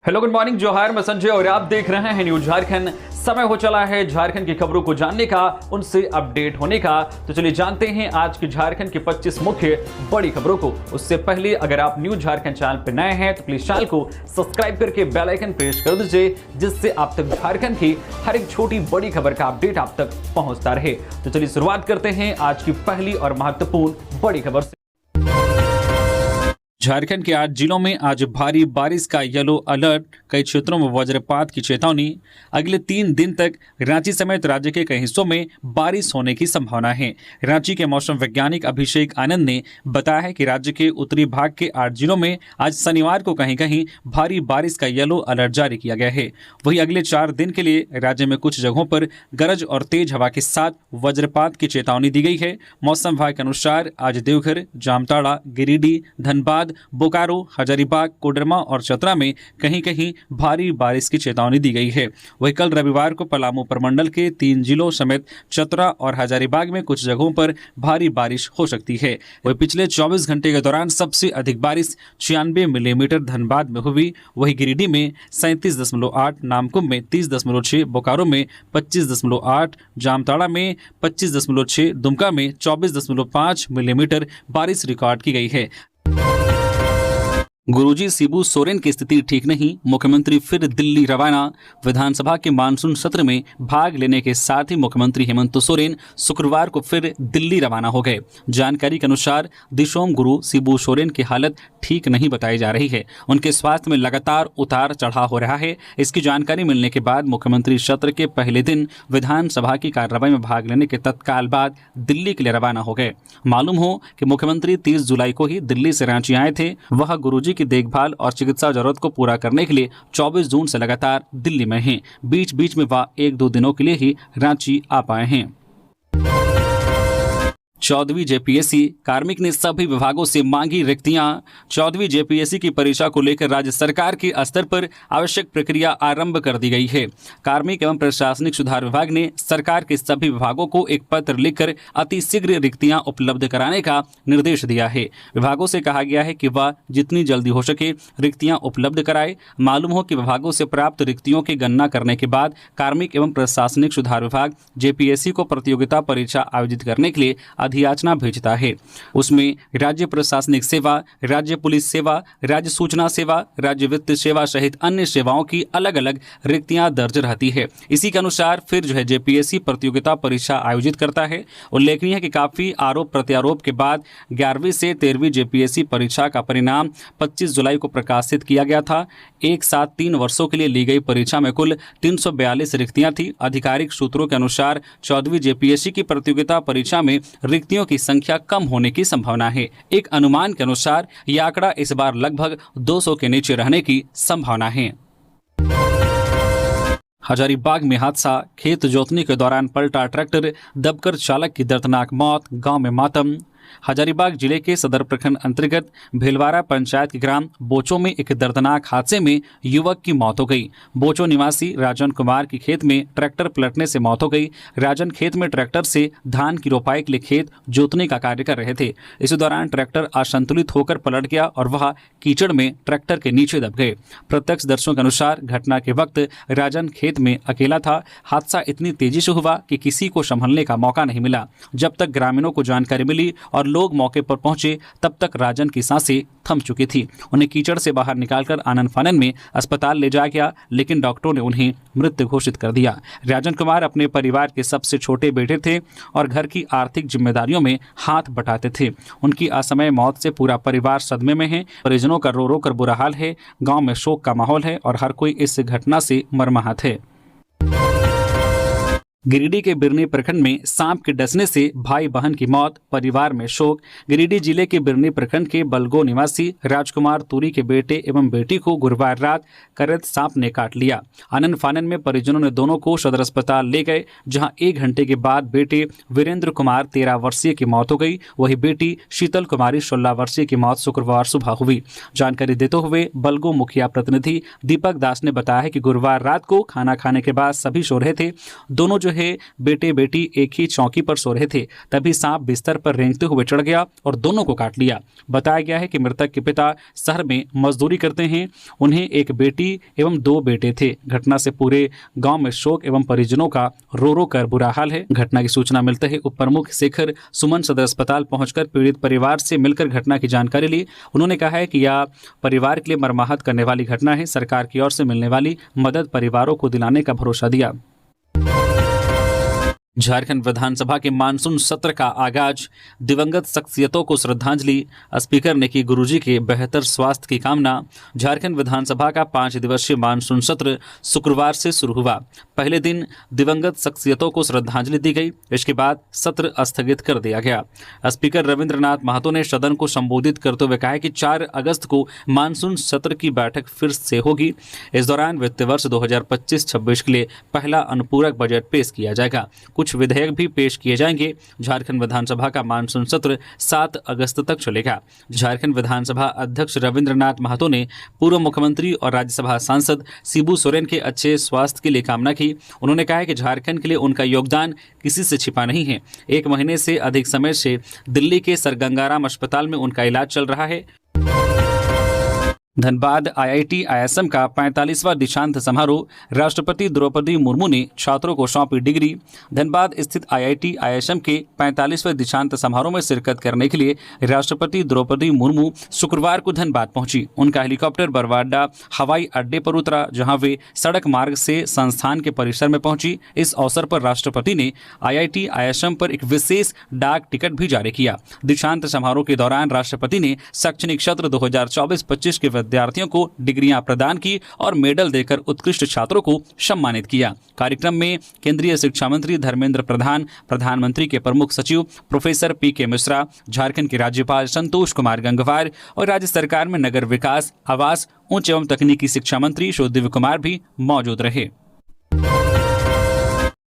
Hello, good morning, जोहार। मैं संजय और आप देख रहे हैं न्यूज झारखंड। समय हो चला है झारखंड की खबरों को जानने का, उनसे अपडेट होने का। तो चलिए जानते हैं आज की झारखंड की 25 मुख्य बड़ी खबरों को। उससे पहले अगर आप न्यूज झारखंड चैनल पर नए हैं तो प्लीज चैनल को सब्सक्राइब करके बेल आइकन प्रेस कर दीजिए, जिससे आप तक झारखंड की हर एक छोटी बड़ी खबर का अपडेट आप तक पहुंचता रहे। तो चलिए शुरुआत करते हैं आज की पहली और महत्वपूर्ण बड़ी खबर से। झारखंड के 8 जिलों में आज भारी बारिश का येलो अलर्ट, कई क्षेत्रों में वज्रपात की चेतावनी। अगले 3 दिन तक रांची समेत राज्य के कई हिस्सों में बारिश होने की संभावना है। रांची के मौसम वैज्ञानिक अभिषेक आनंद ने बताया है कि राज्य के उत्तरी भाग के 8 जिलों में आज शनिवार को कहीं कहीं भारी बारिश का येलो अलर्ट जारी किया गया है। वहीं अगले 4 दिन के लिए राज्य में कुछ जगहों पर गरज और तेज हवा के साथ वज्रपात की चेतावनी दी गई है। मौसम विभाग के अनुसार आज देवघर, जामताड़ा, गिरिडीह, धनबाद, बोकारो, हजारीबाग, कोडरमा और चतरा में कहीं कहीं भारी बारिश की चेतावनी दी गई है। वहीं कल रविवार को पलामू प्रमंडल के 3 जिलों समेत चतरा और हजारीबाग में कुछ जगहों पर भारी बारिश हो सकती है। वहीं पिछले 24 घंटे के दौरान सबसे अधिक बारिश 96 मिलीमीटर धनबाद में हुई। वहीं गिरिडीह में 37.8, नामकुम में 30.6, बोकारो में 25.8, जामताड़ा में 25.6, दुमका में 24.5 मिलीमीटर बारिश रिकॉर्ड की गई है। गुरुजी शिबू सोरेन की स्थिति ठीक नहीं, मुख्यमंत्री फिर दिल्ली रवाना। विधानसभा के मानसून सत्र में भाग लेने के साथ ही मुख्यमंत्री हेमंत सोरेन शुक्रवार को फिर दिल्ली रवाना हो गए। जानकारी के अनुसार दिशोम गुरु शिबू सोरेन की हालत ठीक नहीं बताई जा रही है। उनके स्वास्थ्य में लगातार उतार चढ़ाव हो रहा है। इसकी जानकारी मिलने के बाद मुख्यमंत्री सत्र के पहले दिन विधानसभा की कार्रवाई में भाग लेने के तत्काल बाद दिल्ली के लिए रवाना हो गए। मालूम हो कि मुख्यमंत्री 30 जुलाई को ही दिल्ली से रांची आए थे। वह गुरुजी की देखभाल और चिकित्सा जरूरत को पूरा करने के लिए 24 जून से लगातार दिल्ली में हैं। बीच बीच में वह 1-2 दिनों के लिए ही रांची आ पाए हैं। 14वीं जेपीएससी कार्मिक ने सभी विभागों से मांगी रिक्तियां। 14वीं जेपीएससी की परीक्षा को लेकर राज्य सरकार के स्तर पर आवश्यक प्रक्रिया आरंभ कर दी गई है। कार्मिक एवं प्रशासनिक सुधार विभाग ने सरकार के सभी विभागों को एक पत्र लिखकर अतिशीघ्र रिक्तियां उपलब्ध कराने का निर्देश दिया है। विभागों से कहा गया है कि वह जितनी जल्दी हो सके रिक्तियां उपलब्ध कराए। मालूम हो कि विभागों से प्राप्त रिक्तियों की गणना करने के बाद कार्मिक एवं प्रशासनिक सुधार विभाग जेपीएससी को प्रतियोगिता परीक्षा आयोजित करने के लिए अधियाचना भेजता है। उसमें राज्य प्रशासनिक सेवा, राज्य पुलिस सेवा, राज्य सूचना सेवा, राज्य वित्त सेवा सहित अन्य सेवाओं की अलग अलग रिक्तियां दर्ज रहती है। इसी के अनुसार फिर जेपीएससी प्रतियोगिता परीक्षा आयोजित करता है। उल्लेखनीय है कि काफी आरोप प्रत्यारोप के बाद 11वीं से 13वीं जेपीएससी परीक्षा का परिणाम 25 जुलाई को प्रकाशित किया गया था। एक साथ 3 वर्षों के लिए ली गई परीक्षा में कुल 342 रिक्तियां थी। आधिकारिक सूत्रों के अनुसार 14वीं जेपीएससी की प्रतियोगिता परीक्षा में रिक्तियों की संख्या कम होने की संभावना है। एक अनुमान के अनुसार यह आंकड़ा इस बार लगभग 200 के नीचे रहने की संभावना है। हजारीबाग में हादसा, खेत जोतने के दौरान पलटा ट्रैक्टर, दबकर चालक की दर्दनाक मौत, गांव में मातम। हजारीबाग जिले के सदर प्रखंड अंतर्गत भेलवारा पंचायत के ग्राम बोचो में एक दर्दनाक हादसे में युवक की मौत हो गई। बोचो निवासी राजन कुमार की खेत में ट्रैक्टर पलटने से मौत हो गई। राजन खेत में ट्रैक्टर से धान की रोपाई के लिए खेत जोतने का कार्य कर रहे थे। इसी दौरान ट्रैक्टर असंतुलित होकर पलट गया और वह कीचड़ में ट्रैक्टर के नीचे दब गए। प्रत्यक्षदर्शियों के अनुसार घटना के वक्त राजन खेत में अकेला था। हादसा इतनी तेजी से हुआ कि किसी को संभलने का मौका नहीं मिला। जब तक ग्रामीणों को जानकारी मिली और लोग मौके पर पहुंचे तब तक राजन की सांसें थम चुकी थी। उन्हें कीचड़ से बाहर निकालकर आनन फानन में अस्पताल ले जाया गया, लेकिन डॉक्टरों ने उन्हें मृत घोषित कर दिया। राजन कुमार अपने परिवार के सबसे छोटे बेटे थे और घर की आर्थिक जिम्मेदारियों में हाथ बटाते थे। उनकी असमय मौत से पूरा परिवार सदमे में है। परिजनों का रो रो कर बुरा हाल है। गांव में शोक का माहौल है और हर कोई इस घटना से मर्माहत है। गिरिडीह के बिरनी प्रखंड में सांप के डसने से भाई बहन की मौत, परिवार में शोक। गिरिडीह जिले के बिरनी प्रखंड के बलगो निवासी राजकुमार तुरी के बेटे एवं बेटी को गुरुवार रात करत सांप ने काट लिया। आनन फानन में परिजनों ने दोनों को सदर अस्पताल ले गए, जहां 1 घंटे के बाद बेटे वीरेंद्र कुमार 13 वर्षीय की मौत हो गई। वही बेटी शीतल कुमारी 16 वर्षीय की मौत शुक्रवार सुबह हुई। जानकारी देते हुए बलगो मुखिया प्रतिनिधि दीपक दास ने बताया है कि गुरुवार रात को खाना खाने के बाद सभी सो रहे थे। दोनों रहे बेटे बेटी एक ही चौकी पर सो रहे थे, तभी सांप बिस्तर पर रेंगते हुए चढ़ गया और दोनों को काट लिया। बताया गया है कि मृतक के पिता शहर में मजदूरी करते हैं। उन्हें एक बेटी एवं 2 बेटे थे। घटना से पूरे गांव में शोक एवं परिजनों का रो रो कर बुरा हाल है। घटना की सूचना मिलते ही उप प्रमुख शेखर सुमन सदर अस्पताल पहुंचकर पीड़ित परिवार से मिलकर घटना की जानकारी ली। उन्होंने कहा है कि यह परिवार के लिए मर्माहत करने वाली घटना है। सरकार की ओर से मिलने वाली मदद परिवारों को दिलाने का भरोसा दिया। झारखंड विधानसभा के मानसून सत्र का आगाज, दिवंगत शख्सियतों को श्रद्धांजलि, स्पीकर ने की गुरुजी के बेहतर स्वास्थ्य की कामना। झारखंड विधानसभा का 5 दिवसीय मानसून सत्र शुक्रवार से शुरू हुआ। पहले दिन दिवंगत शख्सियतों को श्रद्धांजलि दी गई। इसके बाद सत्र स्थगित कर दिया गया। स्पीकर रविंद्रनाथ महतो ने सदन को संबोधित करते हुए कहा कि 4 अगस्त को मानसून सत्र की बैठक फिर से होगी। इस दौरान वित्त वर्ष 2025-26 के लिए पहला अनुपूरक बजट पेश किया जाएगा। कुछ विधेयक भी पेश किए जाएंगे। झारखंड विधानसभा का मानसून सत्र 7 अगस्त तक चलेगा। झारखंड विधानसभा अध्यक्ष रविंद्रनाथ महतो ने पूर्व मुख्यमंत्री और राज्यसभा सांसद शिबू सोरेन के अच्छे स्वास्थ्य के लिए कामना की। उन्होंने कहा है कि झारखंड के लिए उनका योगदान किसी से छिपा नहीं है। 1 महीने से अधिक समय से दिल्ली के सर गंगाराम अस्पताल में उनका इलाज चल रहा है। धनबाद IIT ISM का 45वां दीक्षांत समारोह, राष्ट्रपति द्रौपदी मुर्मू ने छात्रों को सौंपी डिग्री। धनबाद स्थित IIT ISM के 45वें दीक्षांत समारोह में शिरकत करने के लिए राष्ट्रपति द्रौपदी मुर्मू शुक्रवार को धनबाद पहुंची। उनका हेलीकॉप्टर बरवाडा हवाई अड्डे पर उतरा, जहां वे सड़क मार्ग से संस्थान के परिसर में पहुंची। इस अवसर पर राष्ट्रपति ने IIT ISM पर एक विशेष डाक टिकट भी जारी किया। दीक्षांत समारोह के दौरान राष्ट्रपति ने शैक्षणिक सत्र 2024-25 के विद्यार्थियों को डिग्रियां प्रदान की और मेडल देकर उत्कृष्ट छात्रों को सम्मानित किया। कार्यक्रम में केंद्रीय शिक्षा मंत्री धर्मेंद्र प्रधान, प्रधानमंत्री के प्रमुख सचिव प्रोफेसर PK मिश्रा, झारखंड के राज्यपाल संतोष कुमार गंगवार और राज्य सरकार में नगर विकास, आवास, उच्च एवं तकनीकी शिक्षा मंत्री दिव्य कुमार भी मौजूद रहे।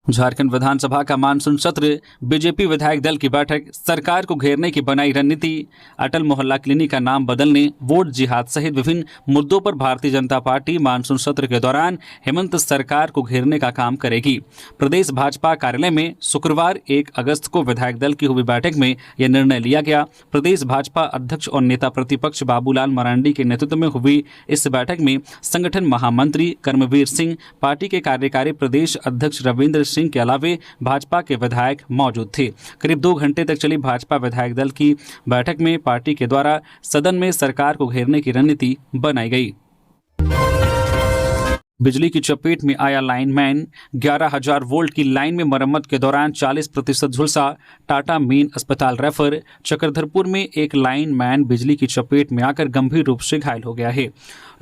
झारखंड विधानसभा का मानसून सत्र, बीजेपी विधायक दल की बैठक, सरकार को घेरने की बनाई रणनीति, अटल मोहल्ला क्लिनिक का नाम बदलने, वोट जिहाद सहित विभिन्न मुद्दों पर भारतीय जनता पार्टी मानसून सत्र के दौरान हेमंत सरकार को घेरने का काम करेगी। प्रदेश भाजपा कार्यालय में शुक्रवार 1 अगस्त को विधायक दल की हुई बैठक में यह निर्णय लिया गया। प्रदेश भाजपा अध्यक्ष और नेता प्रतिपक्ष बाबूलाल मरांडी के नेतृत्व में हुई इस बैठक में संगठन महामंत्री कर्मवीर सिंह, पार्टी के कार्यकारी प्रदेश अध्यक्ष रविंद्र सिंह के अलावे भाजपा के विधायक मौजूद थे। करीब 2 घंटे तक चली भाजपा विधायक दल की बैठक में पार्टी के द्वारा सदन में सरकार को घेरने की रणनीति बनाई गई। बिजली की चपेट में आया लाइनमैन, 11,000 वोल्ट की लाइन में मरम्मत के दौरान 40% झुलसा, टाटा मेन अस्पताल रेफर। चक्रधरपुर में एक लाइनमैन बिजली की चपेट में आकर गंभीर रूप से घायल हो गया है।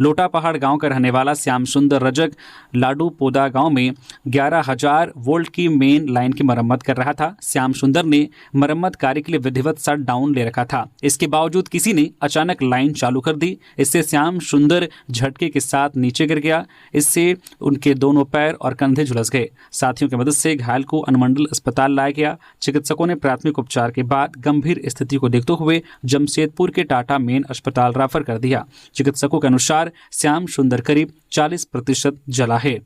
लोटा पहाड़ गांव का रहने वाला श्याम सुंदर रजक लाडू पोदा गांव में 11,000 वोल्ट की मेन लाइन की मरम्मत कर रहा था। श्याम सुंदर ने मरम्मत कार्य के लिए विधिवत शट डाउन ले रखा था। इसके बावजूद किसी ने अचानक लाइन चालू कर दी। इससे श्याम सुंदर झटके के साथ नीचे गिर गया। इससे उनके दोनों पैर और कंधे झुलस गए। साथियों की मदद से घायल को अनुमंडल अस्पताल लाया गया। चिकित्सकों ने प्राथमिक उपचार के बाद गंभीर स्थिति को देखते हुए जमशेदपुर के टाटा मेन अस्पताल रेफर कर दिया। चिकित्सकों के अनुसार श्याम सुंदर करीब 40% जला है।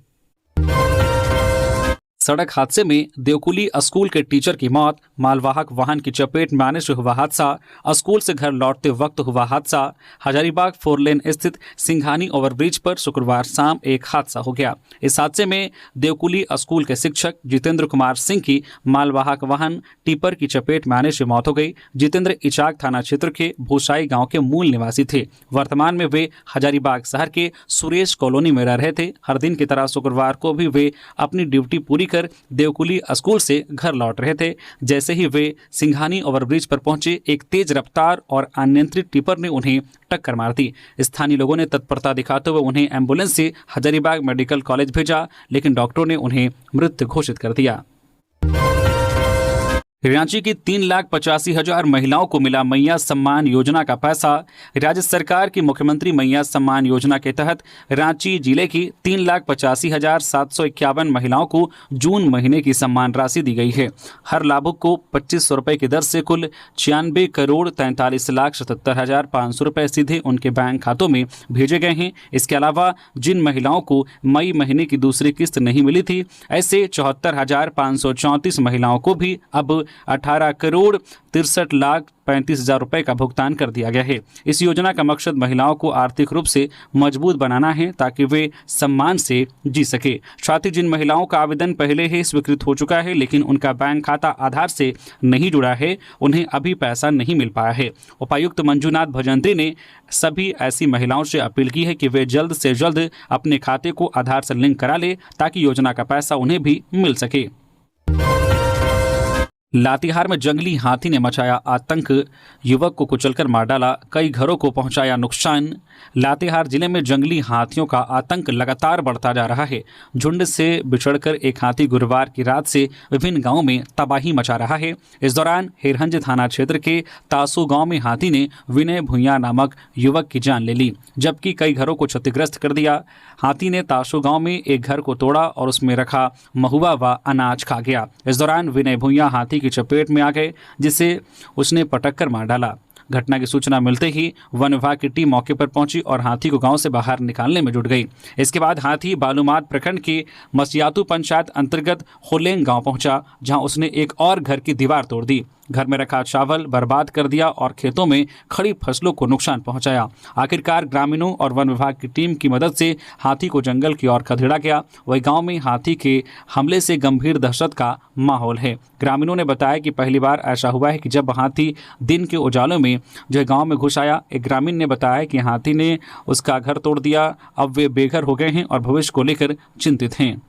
सड़क हादसे में देवकुली स्कूल के टीचर की मौत, मालवाहक वाहन की चपेट में आने से हुआ हादसा। स्कूल से घर लौटते वक्त हुआ हादसा। हजारीबाग 4 लेन स्थित सिंघानी ओवरब्रिज पर शुक्रवार शाम एक हादसा हो गया। इस हादसे में देवकुली स्कूल के शिक्षक जितेंद्र कुमार सिंह की मालवाहक वाहन टिपर की चपेट में आने से मौत हो गई। जितेंद्र इचाक थाना क्षेत्र के भूसाई गाँव के मूल निवासी थे। वर्तमान में वे हजारीबाग शहर के सुरेश कॉलोनी में रह रहे थे। हर दिन की तरह शुक्रवार को भी वे अपनी ड्यूटी पूरी कर देवकुली स्कूल से घर लौट रहे थे। जैसे ही वे सिंघानी ओवरब्रिज पर पहुंचे, एक तेज रफ्तार और अनियंत्रित टिपर ने उन्हें टक्कर मार दी। स्थानीय लोगों ने तत्परता दिखाते हुए उन्हें एम्बुलेंस से हजारीबाग मेडिकल कॉलेज भेजा, लेकिन डॉक्टरों ने उन्हें मृत घोषित कर दिया। रांची की 3,85,000 महिलाओं को मिला मैया सम्मान योजना का पैसा। राज्य सरकार की मुख्यमंत्री मैया सम्मान योजना के तहत रांची जिले की 3,85,751 महिलाओं को जून महीने की सम्मान राशि दी गई है। हर लाभुक को 2500 रुपये की दर से कुल 96,43,77,500 रुपये सीधे उनके बैंक खातों में भेजे गए हैं। इसके अलावा जिन महिलाओं को मई महीने की दूसरी किस्त नहीं मिली थी, ऐसे 74,534 महिलाओं को भी अब 18,63,35,000 रुपए का भुगतान कर दिया गया है। इस योजना का मकसद महिलाओं को आर्थिक रूप से मजबूत बनाना है ताकि वे सम्मान से जी सके। साथ ही जिन महिलाओं का आवेदन पहले ही स्वीकृत हो चुका है लेकिन उनका बैंक खाता आधार से नहीं जुड़ा है, उन्हें अभी पैसा नहीं मिल पाया है। उपायुक्त मंजूनाथ भजंत्री ने सभी ऐसी महिलाओं से अपील की है कि वे जल्द से जल्द अपने खाते को आधार से लिंक करा ले ताकि योजना का पैसा उन्हें भी मिल सके। लातेहार में जंगली हाथी ने मचाया आतंक, युवक को कुचलकर मार डाला, कई घरों को पहुंचाया नुकसान। लातेहार जिले में जंगली हाथियों का आतंक लगातार बढ़ता जा रहा है। झुंड से बिछड़कर एक हाथी गुरुवार की रात से विभिन्न गांवों में तबाही मचा रहा है। इस दौरान हिरहंज थाना क्षेत्र के तासू गांव में हाथी ने विनय भुइयां नामक युवक की जान ले ली, जबकि कई घरों को क्षतिग्रस्त कर दिया। हाथी ने तासू गांव में एक घर को तोड़ा और उसमें रखा महुआ व अनाज खा गया। इस दौरान विनय भुइयां हाथी की चपेट में आ गए, जिसे उसने पटक कर मार डाला। घटना की सूचना मिलते ही वन विभाग की टीम मौके पर पहुंची और हाथी को गांव से बाहर निकालने में जुट गई। इसके बाद हाथी बालूमाद प्रखंड के मसियातू पंचायत अंतर्गत होलेंग गांव पहुंचा, जहां उसने एक और घर की दीवार तोड़ दी, घर में रखा चावल बर्बाद कर दिया और खेतों में खड़ी फसलों को नुकसान पहुंचाया। आखिरकार ग्रामीणों और वन विभाग की टीम की मदद से हाथी को जंगल की ओर खदेड़ा गया। वही गांव में हाथी के हमले से गंभीर दहशत का माहौल है। ग्रामीणों ने बताया कि पहली बार ऐसा हुआ है कि जब हाथी दिन के उजालों में जो गांव में घुस आया। एक ग्रामीण ने बताया कि हाथी ने उसका घर तोड़ दिया, अब वे बेघर हो गए हैं और भविष्य को लेकर चिंतित हैं।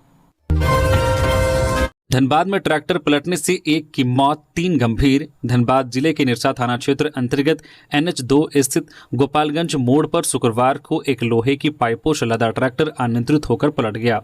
धनबाद में ट्रैक्टर पलटने से एक की मौत, 3 गंभीर। धनबाद जिले के निरसा थाना क्षेत्र अंतर्गत NH2 स्थित गोपालगंज मोड़ पर शुक्रवार को एक लोहे की पाइपों से लदा ट्रैक्टर अनियंत्रित होकर पलट गया।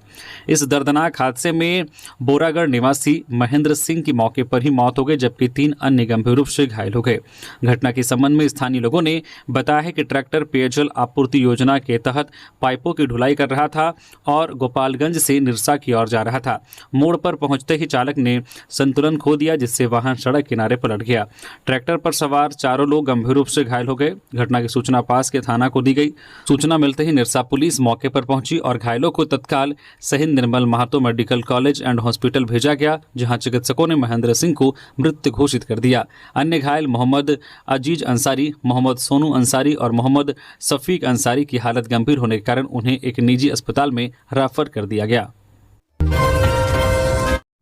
इस दर्दनाक हादसे में बोरागढ़ निवासी महेंद्र सिंह की मौके पर ही मौत हो गई, जबकि 3 अन्य गंभीर रूप से घायल हो गए। घटना के संबंध में स्थानीय लोगों ने बताया है कि ट्रैक्टर पेयजल आपूर्ति योजना के तहत पाइपों की ढुलाई कर रहा था और गोपालगंज से निरसा की ओर जा रहा था। मोड़ पर पहुंचते ही चालक ने संतुलन खो दिया, जिससे वाहन सड़क किनारे पलट गया। ट्रैक्टर पर सवार 4 लोग गंभीर रूप से घायल हो गए। घटना की सूचना पास के थाना को दी गई। सूचना मिलते ही निरसा पुलिस मौके पर पहुंची और घायलों को तत्काल शहीद Nirmal Mahato medical college and hospital भेजा गया, जहां चिकित्सकों ने महेंद्र सिंह को मृत घोषित कर दिया। अन्य घायल मोहम्मद अजीज अंसारी, मोहम्मद सोनू अंसारी और मोहम्मद शफीक अंसारी की हालत गंभीर होने के कारण उन्हें एक निजी अस्पताल में रेफर कर दिया गया।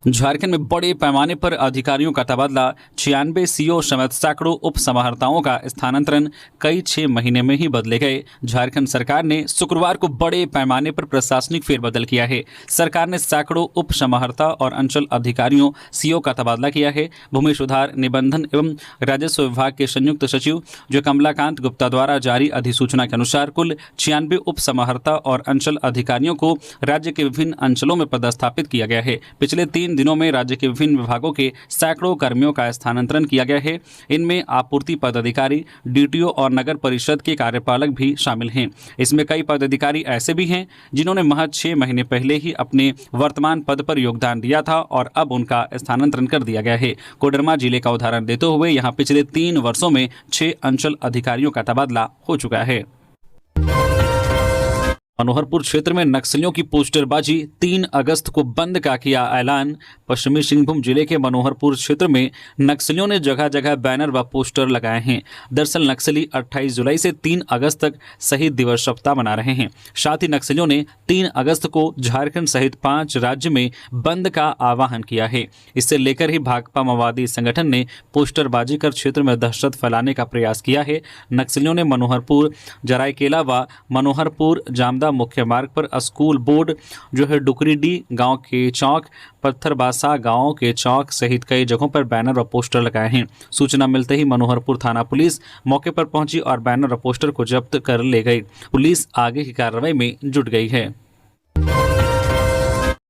झारखंड में बड़े पैमाने पर अधिकारियों का तबादला, 96 सीओ समेत सैकड़ों उप समाहर्ताओं का स्थानांतरण कई 6 महीने में ही बदले गए। झारखंड सरकार ने शुक्रवार को बड़े पैमाने पर प्रशासनिक फेरबदल किया है। सरकार ने सैकड़ों उप समाहर्ता और अंचल अधिकारियों सीओ का तबादला किया है। भूमि सुधार, निबंधन एवं राजस्व विभाग के संयुक्त सचिव जो कमलाकांत गुप्ता द्वारा जारी अधिसूचना के अनुसार कुल 96 उप समाहर्ता और अंचल अधिकारियों को राज्य के विभिन्न अंचलों में पदस्थापित किया गया है। पिछले 3 दिनों में राज्य के विभिन्न विभागों के सैकड़ों कर्मियों का स्थानांतरण किया गया है। इनमें आपूर्ति पदाधिकारी, DTO और नगर परिषद के कार्यपालक भी शामिल हैं। इसमें कई पदाधिकारी ऐसे भी हैं जिन्होंने महज 6 महीने पहले ही अपने वर्तमान पद पर योगदान दिया था और अब उनका स्थानांतरण कर दिया गया है। कोडरमा जिले का उदाहरण देते हुए यहाँ पिछले 3 वर्षों में 6 अंचल अधिकारियों का तबादला हो चुका है। मनोहरपुर क्षेत्र में नक्सलियों की पोस्टरबाजी, 3 अगस्त को बंद का किया ऐलान। पश्चिमी सिंहभूम जिले के मनोहरपुर क्षेत्र में नक्सलियों ने जगह जगह बैनर व पोस्टर लगाए हैं। दरअसल नक्सली 28 जुलाई से 3 अगस्त तक शहीद दिवस सप्ताह मना रहे हैं। साथ ही नक्सलियों ने 3 अगस्त को झारखंड सहित 5 राज्य में बंद का आह्वान किया है। इससे लेकर ही भाकपा माओवादी संगठन ने पोस्टरबाजी कर क्षेत्र में दहशत फैलाने का प्रयास किया है। नक्सलियों ने मनोहरपुर जरायकेला व मनोहरपुर जामदा मुख्य मार्ग पर स्कूल बोर्ड जो है डुकरीडी गांव के चौक, पत्थरबासा गांव के चौक सहित कई जगहों पर बैनर व पोस्टर लगाए हैं। सूचना मिलते ही मनोहरपुर थाना पुलिस मौके पर पहुंची और बैनर व पोस्टर को जब्त कर ले गई। पुलिस आगे की कार्रवाई में जुट गई है।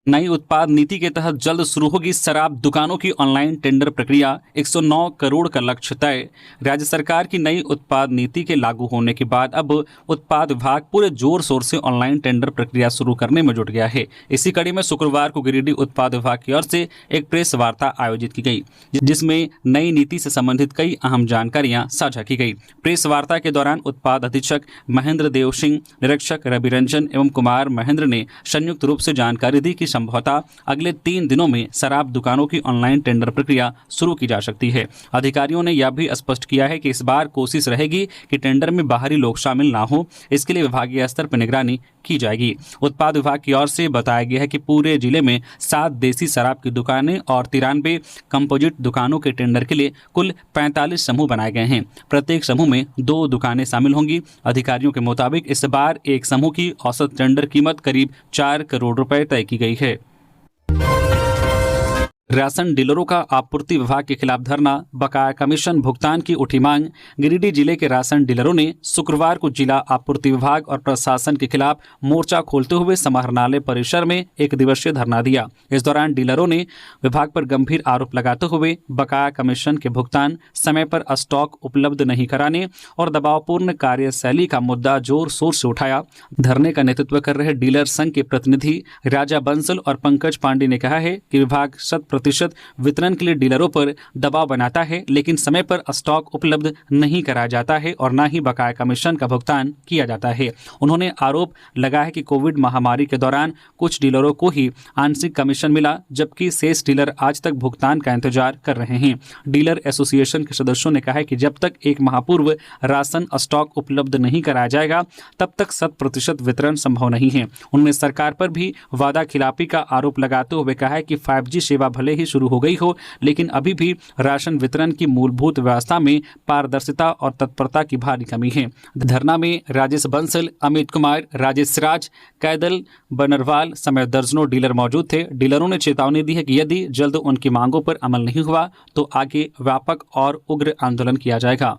नई उत्पाद नीति के तहत जल्द शुरू होगी शराब दुकानों की ऑनलाइन टेंडर प्रक्रिया, 109 करोड़ का लक्ष्य तय। राज्य सरकार की नई उत्पाद नीति के लागू होने के बाद अब उत्पाद विभाग पूरे जोर शोर से ऑनलाइन टेंडर प्रक्रिया शुरू करने में जुट गया है। इसी कड़ी में शुक्रवार को गिरिडीह उत्पाद विभाग की ओर से एक प्रेस वार्ता आयोजित की गई, जिसमें नई नीति से संबंधित कई अहम जानकारियां साझा की गई। प्रेस वार्ता के दौरान उत्पाद अधीक्षक महेंद्र देव सिंह, निरीक्षक रवि रंजन एवं कुमार महेंद्र ने संयुक्त रूप से जानकारी दी कि संभवतः अगले 3 दिनों में शराब दुकानों की ऑनलाइन टेंडर प्रक्रिया शुरू की जा सकती है। अधिकारियों ने यह भी स्पष्ट किया है कि इस बार कोशिश रहेगी कि टेंडर में बाहरी लोग शामिल ना हो, इसके लिए विभागीय स्तर पर निगरानी की जाएगी। उत्पाद विभाग की ओर से बताया गया है कि पूरे जिले में 7 देसी शराब की दुकानें और 93 कंपोजिट दुकानों के टेंडर के लिए कुल 45 समूह बनाए गए हैं। प्रत्येक समूह में 2 दुकानें शामिल होंगी। अधिकारियों के मुताबिक इस बार एक समूह की औसत टेंडर कीमत करीब 4 करोड़ रुपए तय की गई है। राशन डीलरों का आपूर्ति विभाग के खिलाफ धरना, बकाया कमीशन भुगतान की उठी मांग। गिरिडीह जिले के राशन डीलरों ने शुक्रवार को जिला आपूर्ति विभाग और प्रशासन के खिलाफ मोर्चा खोलते हुए समाहरणालय परिसर में एक दिवसीय धरना दिया। इस दौरान डीलरों ने विभाग पर गंभीर आरोप लगाते हुए बकाया कमीशन के भुगतान, समय पर स्टॉक उपलब्ध नहीं कराने और दबावपूर्ण कार्यशैली का मुद्दा जोर शोर से उठाया। धरने का नेतृत्व कर रहे डीलर संघ के प्रतिनिधि राजा बंसल और पंकज पांडे ने कहा है कि विभाग 100% वितरण के लिए डीलरों पर दबाव बनाता है, लेकिन समय पर स्टॉक उपलब्ध नहीं कराया जाता है और न ही बकाया कमीशन का भुगतान किया जाता है। उन्होंने आरोप लगाया है कि कोविड महामारी के दौरान कुछ डीलरों को ही आंशिक कमीशन मिला, जबकि शेष डीलर आज तक भुगतान का इंतजार कर रहे हैं। डीलर एसोसिएशन के सदस्यों ने कहा है कि जब तक एक माह पूर्व राशन स्टॉक उपलब्ध नहीं कराया जाएगा, तब तक 100% वितरण संभव नहीं है। उन्होंने सरकार पर भी वादा खिलाफी का आरोप लगाते हुए कहा है कि 5G सेवा भले ही शुरू हो गई हो, लेकिन अभी भी राशन वितरण की मूलभूत व्यवस्था में पारदर्शिता और तत्परता की भारी कमी है। धरना में राजेश बंसल, अमित कुमार, राजेश राज, कैदल बनरवाल समेत दर्जनों डीलर मौजूद थे। डीलरों ने चेतावनी दी है कि यदि जल्द उनकी मांगों पर अमल नहीं हुआ तो आगे व्यापक और उग्र आंदोलन किया जाएगा।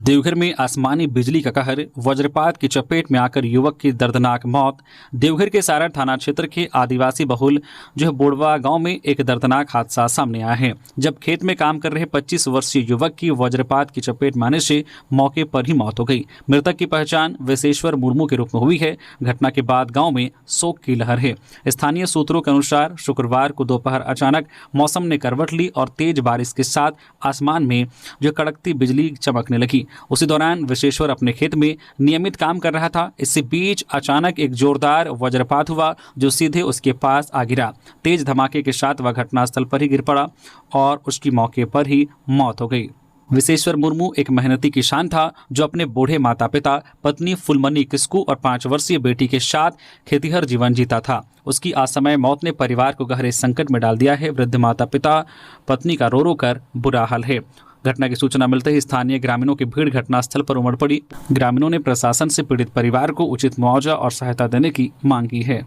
देवघर में आसमानी बिजली का कहर, वज्रपात की चपेट में आकर युवक की दर्दनाक मौत। देवघर के सारण थाना क्षेत्र के आदिवासी बहुल बोड़वा गांव में एक दर्दनाक हादसा सामने आया है, जब खेत में काम कर रहे 25 वर्षीय युवक की वज्रपात की चपेट में आने से मौके पर ही मौत हो गई। मृतक की पहचान विशेश्वर मुर्मू के रूप में हुई है। घटना के बाद गाँव में शोक की लहर है। स्थानीय सूत्रों के अनुसार शुक्रवार को दोपहर अचानक मौसम ने करवट ली और तेज बारिश के साथ आसमान में कड़कती बिजली चमकने लगी। उसी दौरान विशेश्वर अपने खेत में नियमित काम कर रहा था। इसी बीच अचानक एक जोरदार वज्रपात हुआ जो सीधे उसके पास आ गिरा। तेज धमाके के साथ वह घटनास्थल पर ही गिर पड़ा और उसकी मौके पर ही मौत हो गई। विशेश्वर मुर्मू एक मेहनती किसान था जो अपने बूढ़े माता पिता, पत्नी फुलमनी किस्कू और 5 वर्षीय बेटी के साथ खेतीहर जीवन जीता था। उसकी असमय मौत ने परिवार को गहरे संकट में डाल दिया है। वृद्ध माता पिता, पत्नी का रो रो कर बुरा हाल है। घटना की सूचना मिलते ही स्थानीय ग्रामीणों की भीड़ घटनास्थल पर उमड़ पड़ी। ग्रामीणों ने प्रशासन से पीड़ित परिवार को उचित मुआवजा और सहायता देने की मांग की है।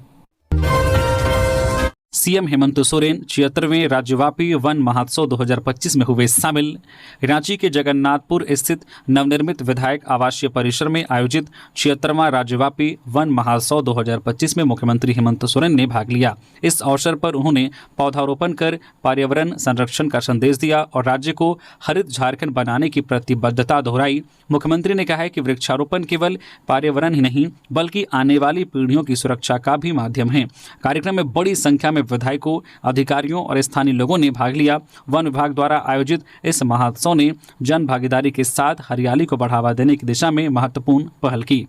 सीएम हेमंत सोरेन 76वें राज्यव्यापी वन महोत्सव 2025 में हुए शामिल। रांची के जगन्नाथपुर स्थित नवनिर्मित विधायक आवासीय परिसर में आयोजित 76वां राज्यव्यापी वन महोत्सव 2025 में मुख्यमंत्री हेमंत सोरेन ने भाग लिया। इस अवसर पर उन्होंने पौधारोपण कर पर्यावरण संरक्षण का संदेश दिया और राज्य को हरित झारखंड बनाने की प्रतिबद्धता दोहराई। मुख्यमंत्री ने कहा है कि वृक्षारोपण केवल पर्यावरण ही नहीं बल्कि आने वाली पीढ़ियों की सुरक्षा का भी माध्यम है। कार्यक्रम में बड़ी संख्या में विधायकों, अधिकारियों और स्थानीय लोगों ने भाग लिया। वन विभाग द्वारा आयोजित इस महोत्सव ने जन भागीदारी के साथ हरियाली को बढ़ावा देने की दिशा में महत्वपूर्ण पहल की।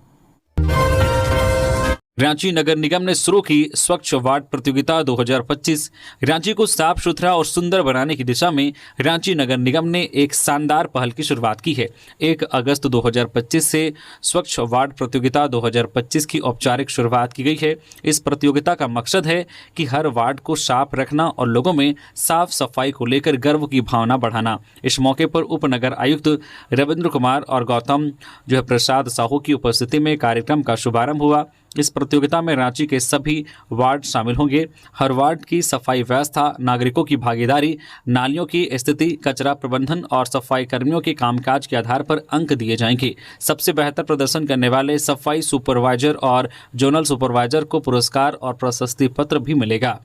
रांची नगर निगम ने शुरू की स्वच्छ वार्ड प्रतियोगिता 2025। रांची को साफ सुथरा और सुंदर बनाने की दिशा में रांची नगर निगम ने एक शानदार पहल की शुरुआत की है। 1 अगस्त 2025 से स्वच्छ वार्ड प्रतियोगिता 2025 की औपचारिक शुरुआत की गई है। इस प्रतियोगिता का मकसद है कि हर वार्ड को साफ रखना और लोगों में साफ सफाई को लेकर गर्व की भावना बढ़ाना। इस मौके पर उप नगर आयुक्त रविंद्र कुमार और गौतम प्रसाद साहू की उपस्थिति में कार्यक्रम का शुभारंभ हुआ। इस प्रतियोगिता में रांची के सभी वार्ड शामिल होंगे। हर वार्ड की सफाई व्यवस्था, नागरिकों की भागीदारी, नालियों की स्थिति, कचरा प्रबंधन और सफाई कर्मियों के कामकाज के आधार पर अंक दिए जाएंगे। सबसे बेहतर प्रदर्शन करने वाले सफाई सुपरवाइजर और जोनल सुपरवाइजर को पुरस्कार और प्रशस्ति पत्र भी मिलेगा।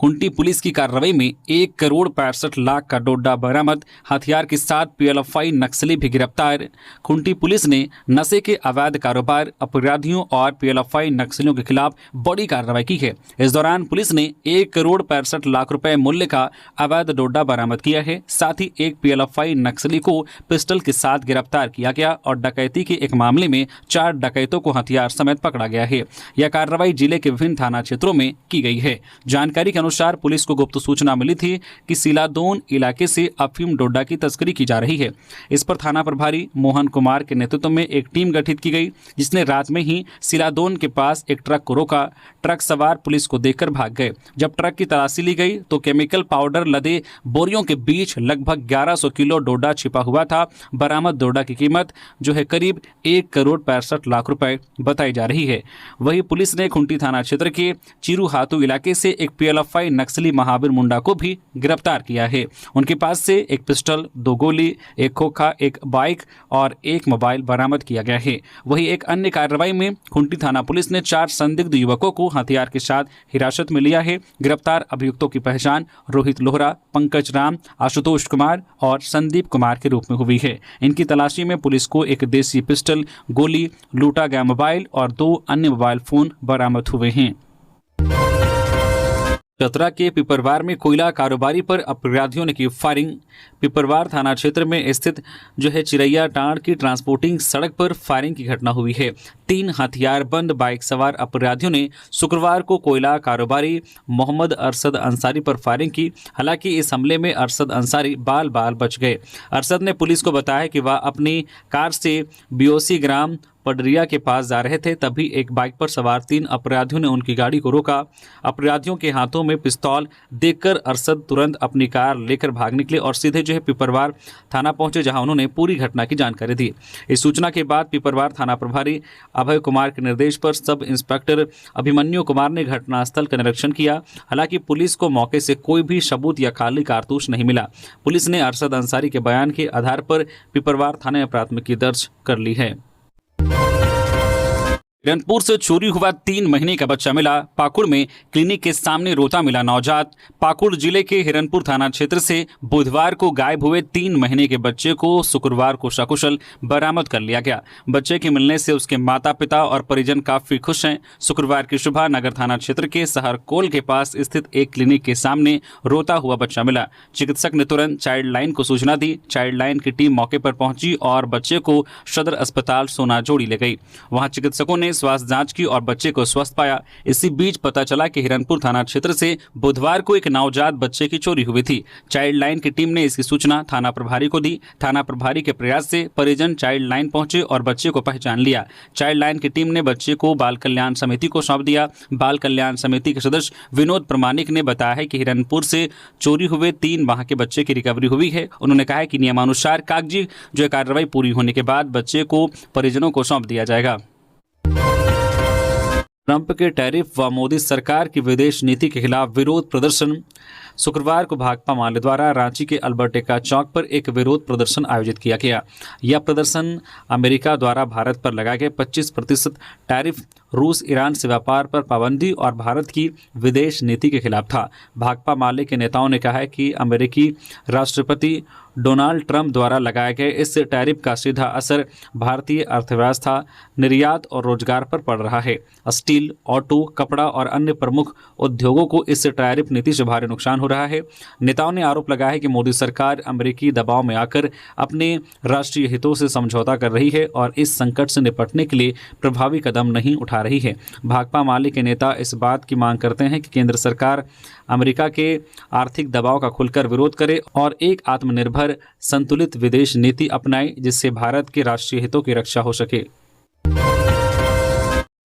कुंटी पुलिस की कार्रवाई में 1,65,00,000 का डोडा बरामद, हथियार के साथ पीएलएफआई नक्सली भी गिरफ्तार। कुंटी पुलिस ने नशे के अवैध कारोबार, अपराधियों और पीएलएफआई नक्सलियों के खिलाफ बड़ी कार्रवाई की है। इस दौरान पुलिस ने 1,65,00,000 रुपए मूल्य का अवैध डोडा बरामद किया है। साथ ही एक पीएलएफआई नक्सली को पिस्टल के साथ गिरफ्तार किया गया और डकैती के एक मामले में 4 डकैतों को हथियार समेत पकड़ा गया है। यह कार्रवाई जिले के विभिन्न थाना क्षेत्रों में की गई है। जानकारी के अनुसार पुलिस को गुप्त सूचना मिली थी कि सिलादोन इलाके से अफीम डोडा की तस्करी की जा रही है। इस पर थाना प्रभारी मोहन कुमार के नेतृत्व में एक टीम गठित की गई, जिसने रात में ही सिलादोन के पास एक ट्रक को रोका। ट्रक सवार पुलिस को देखकर भाग गए। जब ट्रक की तलाशी ली गई तो केमिकल पाउडर लदे बोरियों के बीच लगभग 1100 किलो डोडा छिपा हुआ था। बरामद डोडा की कीमत जो है करीब 1,65,00,000 रुपए बताई जा रही है। वहीं पुलिस ने खुंटी थाना क्षेत्र के चिरू हाथू इलाके से एक पीएलएफआई नक्सली महावीर मुंडा को भी गिरफ्तार किया है। उनके पास से एक पिस्टल, 2 गोली, एक खोखा, एक बाइक और एक मोबाइल बरामद किया गया है। वहीं एक अन्य कार्रवाई में खुंटी थाना पुलिस ने 4 संदिग्ध युवकों को हथियार के साथ हिरासत में लिया है। गिरफ्तार अभियुक्तों की पहचान रोहित लोहरा, पंकज राम, आशुतोष कुमार और संदीप कुमार के रूप में हुई है। इनकी तलाशी में पुलिस को एक देसी पिस्टल, गोली, लूटा गया मोबाइल और 2 अन्य मोबाइल फोन बरामद हुए हैं। चतरा के पिपरवार में कोयला कारोबारी पर अपराधियों ने की फायरिंग। पिपरवार थाना क्षेत्र में स्थित जो है चिरैया टांड़ की ट्रांसपोर्टिंग सड़क पर फायरिंग की घटना हुई है। 3 हथियारबंद बाइक सवार अपराधियों ने शुक्रवार को कोयला कारोबारी मोहम्मद अरशद अंसारी पर फायरिंग की। हालांकि इस हमले में अरशद अंसारी बाल बाल बच गए। अरशद ने पुलिस को बताया कि वह अपनी कार से बीओसी ग्राम पडरिया के पास जा रहे थे, तभी एक बाइक पर सवार 3 अपराधियों ने उनकी गाड़ी को रोका। अपराधियों के हाथों में पिस्तौल देखकर अरशद तुरंत अपनी कार लेकर भाग निकले और सीधे जो है पिपरवार थाना पहुंचे, जहां उन्होंने पूरी घटना की जानकारी दी। इस सूचना के बाद पिपरवार थाना प्रभारी अभय कुमार के निर्देश पर सब इंस्पेक्टर अभिमन्यु कुमार ने घटनास्थल का निरीक्षण किया। हालांकि पुलिस को मौके से कोई भी सबूत या खाली कारतूस नहीं मिला। पुलिस ने अरशद अंसारी के बयान के आधार पर पिपरवार थाने में प्राथमिकी दर्ज कर ली है। हिरनपुर से चोरी हुआ 3 महीने का बच्चा मिला। पाकुड़ में क्लिनिक के सामने रोता मिला नवजात। पाकुड़ जिले के हिरनपुर थाना क्षेत्र से बुधवार को गायब हुए 3 महीने के बच्चे को शुक्रवार को सकुशल बरामद कर लिया गया। बच्चे के मिलने से उसके माता पिता और परिजन काफी खुश हैं। शुक्रवार की सुबह नगर थाना क्षेत्र के सहरकोल के पास स्थित एक क्लिनिक के सामने रोता हुआ बच्चा मिला। चिकित्सक ने तुरंत चाइल्ड लाइन को सूचना दी। चाइल्ड लाइन की टीम मौके पर पहुंची और बच्चे को सदर अस्पताल सोनाजोड़ी ले गई। वहां चिकित्सकों ने स्वास्थ्य जांच की और बच्चे को स्वस्थ पाया। इसी बीच पता चला कि हिरनपुर थाना क्षेत्र से बुधवार को एक नवजात बच्चे की चोरी हुई थी। चाइल्ड लाइन की टीम ने इसकी सूचना थाना प्रभारी को दी। थाना प्रभारी के प्रयास से परिजन चाइल्ड लाइन पहुंचे और बच्चे को पहचान लिया। चाइल्ड लाइन की टीम ने बच्चे को बाल कल्याण समिति को सौंप दिया। बाल कल्याण समिति के सदस्य विनोद प्रमाणिक ने बताया है कि हिरनपुर से चोरी हुए 3 माह के बच्चे की रिकवरी हुई है। उन्होंने कहा है कि नियमानुसार कागजी जो कार्रवाई पूरी होने के बाद बच्चे को परिजनों को सौंप दिया जाएगा। ट्रंप के टैरिफ व मोदी सरकार की विदेश नीति के खिलाफ विरोध प्रदर्शन। शुक्रवार को भाकपा माले द्वारा रांची के अल्बर्ट एक्का चौक पर एक विरोध प्रदर्शन आयोजित किया गया। यह प्रदर्शन अमेरिका द्वारा भारत पर लगाए गए 25% टैरिफ, रूस ईरान से व्यापार पर पाबंदी और भारत की विदेश नीति के खिलाफ था। भाकपा माले के नेताओं ने कहा है कि अमेरिकी राष्ट्रपति डोनाल्ड ट्रंप द्वारा लगाए गए इस टैरिफ का सीधा असर भारतीय अर्थव्यवस्था, निर्यात और रोजगार पर पड़ रहा है। स्टील, ऑटो, कपड़ा और अन्य प्रमुख उद्योगों को इस टैरिफ नीति से भारी नुकसान हो रहा है। नेताओं ने आरोप लगाया है कि मोदी सरकार अमेरिकी दबाव में आकर अपने राष्ट्रीय हितों से समझौता कर रही है और इस संकट से निपटने के लिए प्रभावी कदम नहीं उठा रही है। भाकपा माले के नेता इस बात की मांग करते हैं कि केंद्र सरकार अमेरिका के आर्थिक दबाव का खुलकर विरोध करे और एक आत्मनिर्भर संतुलित विदेश नीति अपनाए, जिससे भारत के राष्ट्रीय हितों की रक्षा हो सके।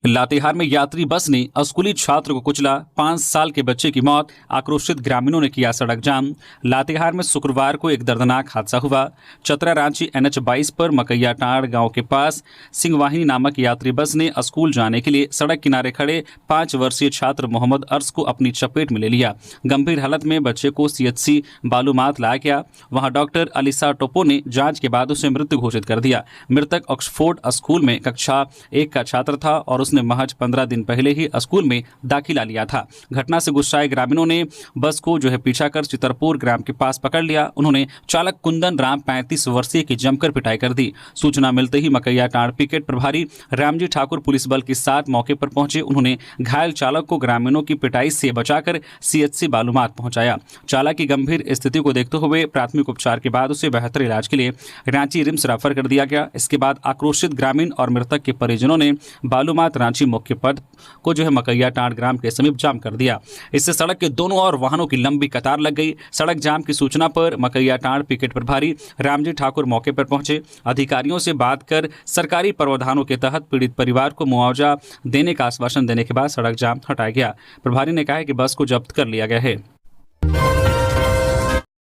लातेहार में यात्री बस ने स्कूली छात्र को कुचला, 5 साल के बच्चे की मौत, आक्रोशित ग्रामीणों ने किया सड़क जाम। लातेहार में शुक्रवार को एक दर्दनाक हादसा हुआ। चतरा रांची NH 22 पर मकैयाटांड़ गांव के पास सिंहवाहिनी नामक यात्री बस ने स्कूल जाने के लिए सड़क किनारे खड़े 5 वर्षीय छात्र मोहम्मद अर्श को अपनी चपेट में ले लिया। गंभीर हालत में बच्चे को CHC बालूमाथ लाया गया। वहां डॉक्टर अलीसा टोपो ने जांच के बाद उसे मृत घोषित कर दिया। मृतक ऑक्सफोर्ड स्कूल में कक्षा 1 का छात्र था और उसने महज 15 दिन पहले ही स्कूल में दाखिला लिया था। घटना से गुस्साए ग्रामीणों ने बस को पीछा कर चितरपुर ग्राम के पास पकड़ लिया। उन्होंने चालक कुंदन राम 35 वर्षीय की जमकर पिटाई कर दी। सूचना मिलते ही मकैयाटांड़ पिकेट प्रभारी रामजी ठाकुर पुलिस बल के साथ मौके पर पहुंचे। उन्होंने घायल चालक को ग्रामीणों की पिटाई से बचाकर CHC बालूमाथ पहुंचाया। चालक की गंभीर स्थिति को देखते हुए प्राथमिक उपचार के बाद उसे बेहतर इलाज के लिए रांची रिम्स रेफर कर दिया गया। इसके बाद आक्रोशित ग्रामीण और मृतक के परिजनों ने बालूमाथ रांची मुख्य पथ को मकैयाटांड़ ग्राम के समीप जाम कर दिया। इससे सड़क के दोनों ओर वाहनों की लंबी कतार लग गई। सड़क जाम की सूचना पर मकैयाटांड़ पिकेट प्रभारी रामजी ठाकुर मौके पर पहुंचे। अधिकारियों से बात कर सरकारी प्रावधानों के तहत पीड़ित परिवार को मुआवजा देने का आश्वासन देने के बाद सड़क जाम हटाया गया। प्रभारी ने कहा कि बस को जब्त कर लिया गया है।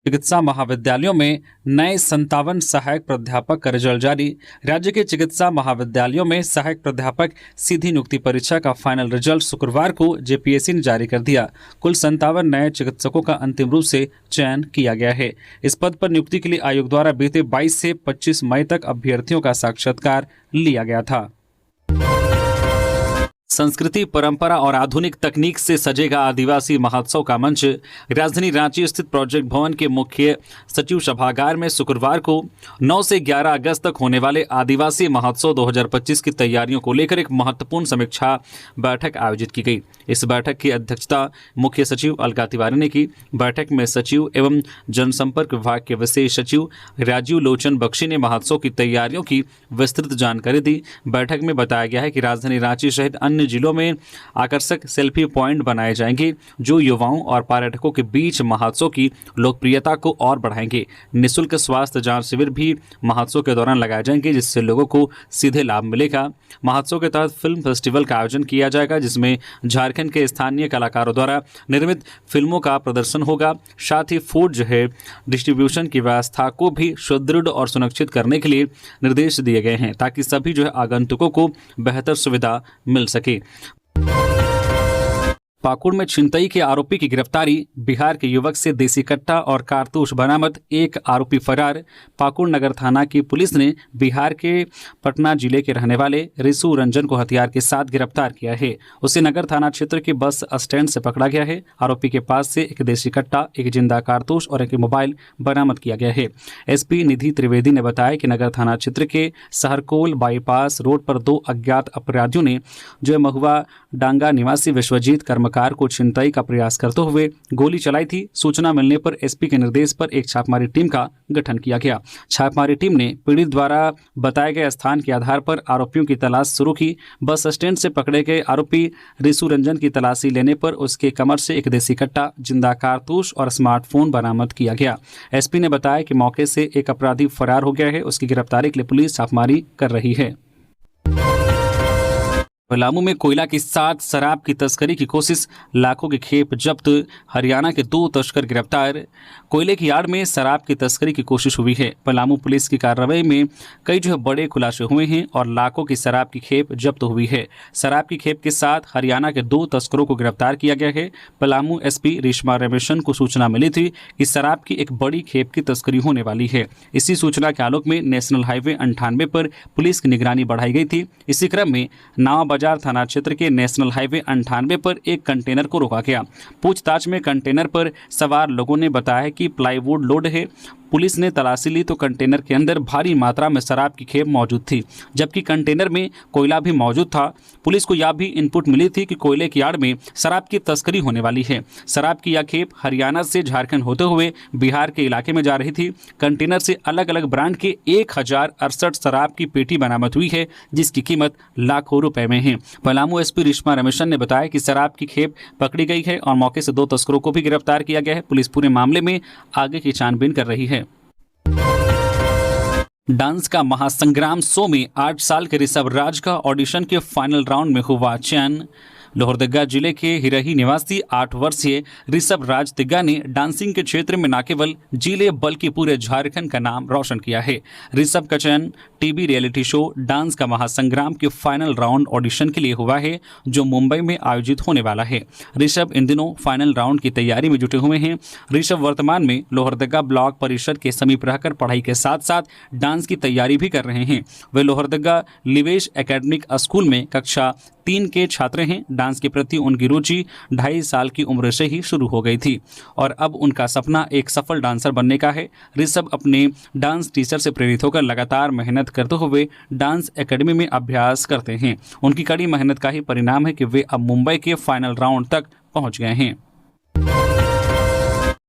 चिकित्सा महाविद्यालयों में नए 57 सहायक प्राध्यापक का रिजल्ट जारी। राज्य के चिकित्सा महाविद्यालयों में सहायक प्राध्यापक सीधी नियुक्ति परीक्षा का फाइनल रिजल्ट शुक्रवार को JPSC ने जारी कर दिया। कुल 57 नए चिकित्सकों का अंतिम रूप से चयन किया गया है। इस पद पर नियुक्ति के लिए आयोग द्वारा बीते 22 से 25 मई तक अभ्यर्थियों का साक्षात्कार लिया गया था। संस्कृति, परंपरा और आधुनिक तकनीक से सजेगा आदिवासी महोत्सव का मंच। राजधानी रांची स्थित प्रोजेक्ट भवन के मुख्य सचिव सभागार में शुक्रवार को 9 से 11 अगस्त तक होने वाले आदिवासी महोत्सव 2025 की तैयारियों को लेकर एक महत्वपूर्ण समीक्षा बैठक आयोजित की गई। इस बैठक की अध्यक्षता मुख्य सचिव अलका तिवारी ने की। बैठक में सचिव एवं जनसंपर्क विभाग के विशेष सचिव राजीव लोचन बख्शी ने महोत्सव की तैयारियों की विस्तृत जानकारी दी। बैठक में बताया गया है कि राजधानी रांची सहित अन्य जिलों में आकर्षक सेल्फी पॉइंट बनाए जाएंगे, जो युवाओं और पर्यटकों के बीच महोत्सव की लोकप्रियता को और बढ़ाएंगे। निःशुल्क स्वास्थ्य जांच शिविर भी महोत्सव के दौरान लगाए जाएंगे, जिससे लोगों को सीधे लाभ मिलेगा। महोत्सव के तहत फिल्म फेस्टिवल का आयोजन किया जाएगा, जिसमें झारखंड के स्थानीय कलाकारों द्वारा निर्मित फिल्मों का प्रदर्शन होगा। साथ ही फूड डिस्ट्रीब्यूशन की व्यवस्था को भी सुदृढ़ और सुनिश्चित करने के लिए निर्देश दिए गए हैं, ताकि सभी आगंतुकों को बेहतर सुविधा मिल सके। पाकुड़ में छिनतई के आरोपी की गिरफ्तारी। बिहार के युवक से देसी कट्टा और कारतूस बरामद, एक आरोपी फरार। पाकुड़ नगर थाना की पुलिस ने बिहार के पटना जिले के रहने वाले रिसु रंजन को हथियार के साथ गिरफ्तार किया है। उसे नगर थाना क्षेत्र के बस स्टैंड से पकड़ा गया है। आरोपी के पास से एक देसी कट्टा, एक जिंदा कारतूस और एक मोबाइल बरामद किया गया है। SP निधि त्रिवेदी ने बताया कि नगर थाना क्षेत्र के सहरकोल बाईपास रोड पर 2 अज्ञात अपराधियों ने महुआ डांगा निवासी विश्वजीत कर्मकार को छिनतई का प्रयास करते हुए गोली चलाई थी। सूचना मिलने पर SP के निर्देश पर एक छापामारी टीम का गठन किया गया। छापामारी टीम ने पीड़ित द्वारा बताए गए स्थान के आधार पर आरोपियों की तलाश शुरू की। बस स्टैंड से पकड़े गए आरोपी रिसु रंजन की तलाशी लेने पर उसके कमर से एक देसी कट्टा, जिंदा कारतूस और स्मार्टफोन बरामद किया गया। SP ने बताया कि मौके से एक अपराधी फरार हो गया है। उसकी गिरफ्तारी के लिए पुलिस छापामारी कर रही है। पलामू में कोयला के साथ शराब की तस्करी की कोशिश, लाखों की खेप जब्त। हरियाणा के 2 तस्कर गिरफ्तार। कोयले की आड़ में शराब की तस्करी की कोशिश हुई है। पलामू पुलिस की कार्रवाई में कई बड़े खुलासे हुए हैं और लाखों की शराब की खेप जब्त हुई है। शराब की खेप के साथ हरियाणा के 2 तस्करों को गिरफ्तार किया गया है। पलामू SP रेशमा रमेशन को सूचना मिली थी कि शराब की एक बड़ी खेप की तस्करी होने वाली है। इसी सूचना के आलोक में नेशनल हाईवे 98 पर पुलिस की निगरानी बढ़ाई गई थी। इसी क्रम में नावा बाजार थाना क्षेत्र के नेशनल हाईवे 98 पर एक कंटेनर को रोका गया। पूछताछ में कंटेनर पर सवार लोगों ने बताया कि प्लाईवुड लोड है। पुलिस ने तलाशी ली तो कंटेनर के अंदर भारी मात्रा में शराब की खेप मौजूद थी, जबकि कंटेनर में कोयला भी मौजूद था। पुलिस को यह भी इनपुट मिली थी कि कोयले की आड़ में शराब की तस्करी होने वाली है। शराब की यह खेप हरियाणा से झारखंड होते हुए बिहार के इलाके में जा रही थी। कंटेनर से अलग अलग ब्रांड के 1068 शराब की पेटी बरामद हुई है, जिसकी कीमत लाखों रुपए में है। पलामू SP रेशमा रमेशन ने बताया कि शराब की खेप पकड़ी गई है और मौके से 2 तस्करों को भी गिरफ्तार किया गया है। पुलिस पूरे मामले में आगे की छानबीन कर रही है। डांस का महासंग्राम शो में 8 साल के ऋषभ राज का ऑडिशन के फाइनल राउंड में हुआ चयन। लोहरदगा जिले के हिरही निवासी 8 वर्षीय ऋषभ राज तिग्गा ने डांसिंग के क्षेत्र में न केवल जिले बल्कि पूरे झारखंड का नाम रोशन किया है। ऋषभ का चयन टीवी रियलिटी शो डांस का महासंग्राम के फाइनल राउंड ऑडिशन के लिए हुआ है, जो मुंबई में आयोजित होने वाला है। ऋषभ इन दिनों फाइनल राउंड की तैयारी में जुटे हुए हैं। ऋषभ वर्तमान में लोहरदगा ब्लॉक परिषद के समीप रहकर पढ़ाई के साथ साथ डांस की तैयारी भी कर रहे हैं। वे लोहरदगा लिवेश एकेडमिक स्कूल में कक्षा 3 के छात्र हैं। डांस के प्रति उनकी रुचि 2.5 साल की उम्र से ही शुरू हो गई थी और अब उनका सपना एक सफल डांसर बनने का है। ऋषभ अपने डांस टीचर से प्रेरित होकर लगातार मेहनत करते हुए डांस एकेडमी में अभ्यास करते हैं। उनकी कड़ी मेहनत का ही परिणाम है कि वे अब मुंबई के फाइनल राउंड तक पहुंच गए हैं।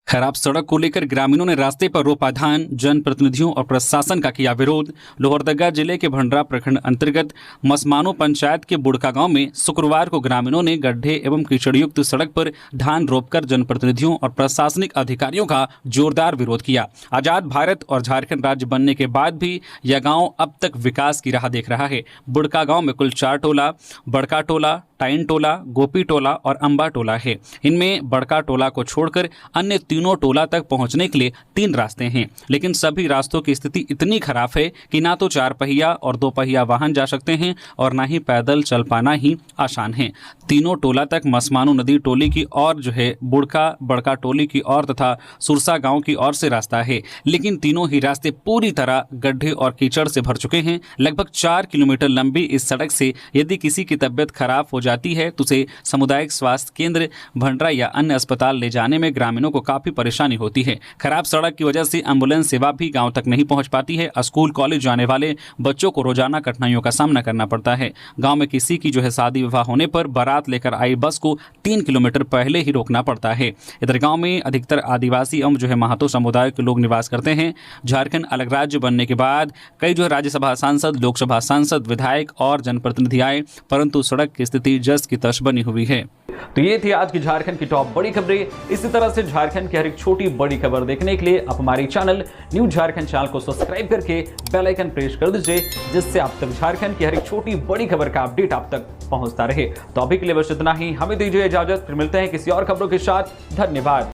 खराब सड़क को लेकर ग्रामीणों ने रास्ते पर रोपा धान, जनप्रतिनिधियों और प्रशासन का किया विरोध। लोहरदगा जिले के भंडरा प्रखंड अंतर्गत मसमानो पंचायत के बुड़का गांव में शुक्रवार को ग्रामीणों ने गड्ढे एवं कीचड़युक्त सड़क पर धान रोपकर जनप्रतिनिधियों और प्रशासनिक अधिकारियों का जोरदार विरोध किया। आजाद भारत और झारखंड राज्य बनने के बाद भी यह गाँव अब तक विकास की राह देख रहा है। बुड़का गाँव में कुल 4 टोला, बड़का टोला, टाइन टोला, गोपी टोला और अंबा टोला है। इनमें बड़का टोला को छोड़कर अन्य तीनों टोला तक पहुंचने के लिए 3 रास्ते हैं, लेकिन सभी रास्तों की स्थिति इतनी खराब है कि ना तो 4 पहिया और 2 पहिया वाहन जा सकते हैं और ना ही पैदल चल पाना ही आसान है। तीनों टोला तक मसमानो नदी टोली की और बुड़का बड़का टोली की और तथा सुरसा गांव की ओर से रास्ता है, लेकिन तीनों ही रास्ते पूरी तरह गड्ढे और कीचड़ से भर चुके हैं। लगभग 4 किलोमीटर लंबी इस सड़क से यदि किसी की तबियत खराब हो जाती है तो उसे सामुदायिक स्वास्थ्य केंद्र, भंडरा या अन्य अस्पताल ले जाने में ग्रामीणों को काफी परेशानी होती है। खराब सड़क की वजह से एम्बुलेंस सेवा भी गांव तक नहीं पहुंच पाती है। स्कूल कॉलेज जाने वाले बच्चों को रोजाना कठिनाइयों का सामना करना पड़ता है। गांव में किसी की शादी विवाह होने पर बारात लेकर आई बस को 3 किलोमीटर पहले ही रोकना पड़ता है। इधर गांव में अधिकतर आदिवासी एवं महातो समुदाय के लोग निवास करते हैं। झारखंड अलग राज्य बनने के बाद कई राज्यसभा सांसद, लोकसभा सांसद, विधायक और जनप्रतिनिधि आए, परंतु सड़क की स्थिति जस की तश बनी हुई है। तो ये थी आज की झारखंड की टॉप बड़ी खबरें। इसी तरह से झारखंड की हर एक छोटी बड़ी खबर देखने के लिए आप हमारे चैनल न्यूज़ झारखंड चैनल को सब्सक्राइब करके बेल आइकन प्रेस कर दीजिए, जिससे आप तक झारखंड की हर एक छोटी बड़ी खबर का अपडेट आप तक पहुंचता रहे। तो अभी के लिए बस इतना ही, हमें दीजिए इजाजत, फिर मिलते हैं किसी और खबरों के साथ। धन्यवाद।